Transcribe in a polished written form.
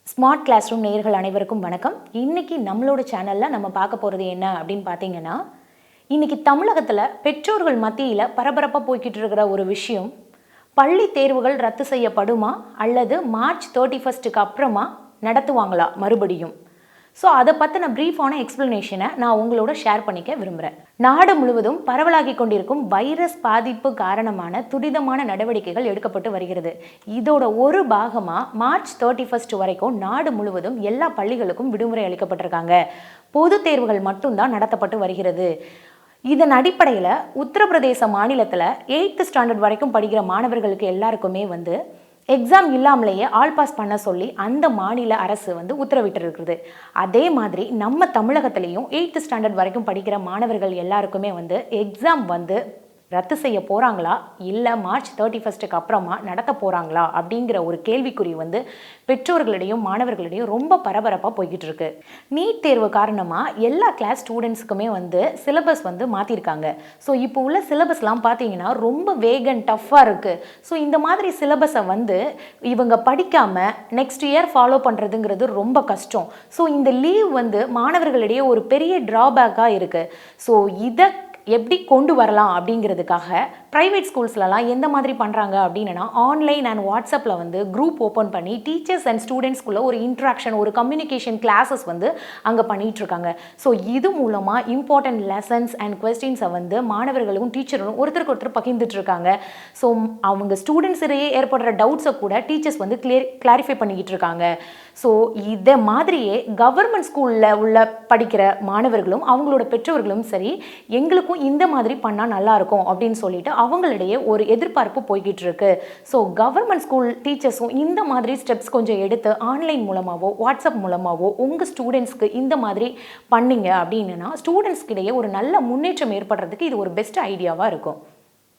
Smart class room நேயர்கள் அனைவருக்கும் வணக்கம். இன்னைக்கு நம்மளோட சேனலில் நம்ம பார்க்க போகிறது என்ன அப்படின்னு பார்த்தீங்கன்னா, இன்னைக்கு தமிழகத்தில் பெற்றோர்கள் மத்தியில் பரபரப்பாக போய்கிட்டு இருக்கிற ஒரு விஷயம், பள்ளி தேர்வுகள் ரத்து செய்யப்படுமா அல்லது மார்ச் 31க்கு அப்புறமா நடத்துவாங்களா மறுபடியும்? ஸோ அதை பற்றின ப்ரீஃபான எக்ஸ்ப்ளனேஷனை நான் உங்களோட ஷேர் பண்ணிக்க விரும்புகிறேன். நாடு முழுவதும் பரவலாகி கொண்டிருக்கும் வைரஸ் பாதிப்பு காரணமான துரிதமான நடவடிக்கைகள் எடுக்கப்பட்டு வருகிறது. இதோட ஒரு பாகமாக மார்ச் 31 வரைக்கும் நாடு முழுவதும் எல்லா பள்ளிகளுக்கும் விடுமுறை அளிக்கப்பட்டிருக்காங்க. பொது தேர்வுகள் மட்டும்தான் நடத்தப்பட்டு வருகிறது. இதன் அடிப்படையில் உத்தரப்பிரதேச மாநிலத்தில் 8th ஸ்டாண்டர்ட் வரைக்கும் படிக்கிற மாணவர்களுக்கு எல்லாருக்குமே எக்ஸாம் இல்லாமலேயே ஆல் பாஸ் பண்ண சொல்லி அந்த மாநில அரசு உத்தரவிட்டு இருக்குது. அதே மாதிரி நம்ம தமிழகத்திலையும் 8th ஸ்டாண்டர்ட் வரைக்கும் படிக்கிற மாணவர்கள் எல்லாருக்குமே எக்ஸாம் ரத்து செய்ய போகிறாங்களா இல்லை மார்ச் 31க்கு அப்புறமா நடத்த போகிறாங்களா அப்படிங்கிற ஒரு கேள்விக்குறி பெற்றோர்களிடையும் மாணவர்களிடையும் ரொம்ப பரபரப்பாக போய்கிட்டு இருக்கு. நீட் தேர்வு காரணமாக எல்லா கிளாஸ் ஸ்டூடெண்ட்ஸுக்குமே சிலபஸ் மாற்றிருக்காங்க. ஸோ இப்போ உள்ள சிலபஸ்லாம் பார்த்தீங்கன்னா ரொம்ப வேக் அண்ட் டஃப்பாக இருக்குது. ஸோ இந்த மாதிரி சிலபஸை இவங்க படிக்காமல் நெக்ஸ்ட் இயர் ஃபாலோ பண்ணுறதுங்கிறது ரொம்ப கஷ்டம். ஸோ இந்த லீவ் மாணவர்களிடையே ஒரு பெரிய ட்ராபேக்காக இருக்குது. ஸோ இதை எப்படி கொண்டு வரலாம் அப்படிங்கிறதுக்காக ப்ரைவேட் ஸ்கூல்ஸ்லலாம் எந்த மாதிரி பண்ணுறாங்க அப்படின்னா, ஆன்லைன் அண்ட் வாட்ஸ்அப்பில் குரூப் ஓப்பன் பண்ணி டீச்சர்ஸ் அண்ட் ஸ்டூடெண்ட்ஸ்குள்ளே ஒரு இன்ட்ராக்ஷன், ஒரு கம்யூனிகேஷன் கிளாஸஸ் அங்கே பண்ணிகிட்ருக்காங்க. ஸோ இது மூலமாக இம்பார்ட்டன்ட் லெசன்ஸ் அண்ட் கொஸ்டின்ஸை மாணவர்களும் டீச்சரும் ஒருத்தருக்கு ஒருத்தர் பகிர்ந்துட்டுருக்காங்க. ஸோ அவங்க ஸ்டூடெண்ட்ஸிடையே ஏற்படுற டவுட்ஸை கூட டீச்சர்ஸ் கிளாரிஃபை பண்ணிக்கிட்டு இருக்காங்க. ஸோ இதை மாதிரியே கவர்மெண்ட் ஸ்கூலில் உள்ள படிக்கிற மாணவர்களும் அவங்களோட பெற்றோர்களும் சரி, எங்களுக்கும் இந்த மாதிரி பண்ணால் நல்லாயிருக்கும் அப்படின்னு சொல்லிட்டு அவங்களிடையே ஒரு எதிர்பார்ப்பு போய்கிட்டு இருக்கு. ஸோ கவர்மெண்ட் ஸ்கூல் டீச்சர்ஸும் இந்த மாதிரி ஸ்டெப்ஸ் கொஞ்சம் எடுத்து ஆன்லைன் மூலமாகவோ வாட்ஸ்அப் மூலமாகவோ உங்கள் ஸ்டூடெண்ட்ஸ்க்கு இந்த மாதிரி பண்ணிங்க அப்படின்னா ஸ்டூடெண்ட்ஸ்கிடையே ஒரு நல்ல முன்னேற்றம் ஏற்படுறதுக்கு இது ஒரு பெஸ்ட் ஐடியாவாக இருக்கும்.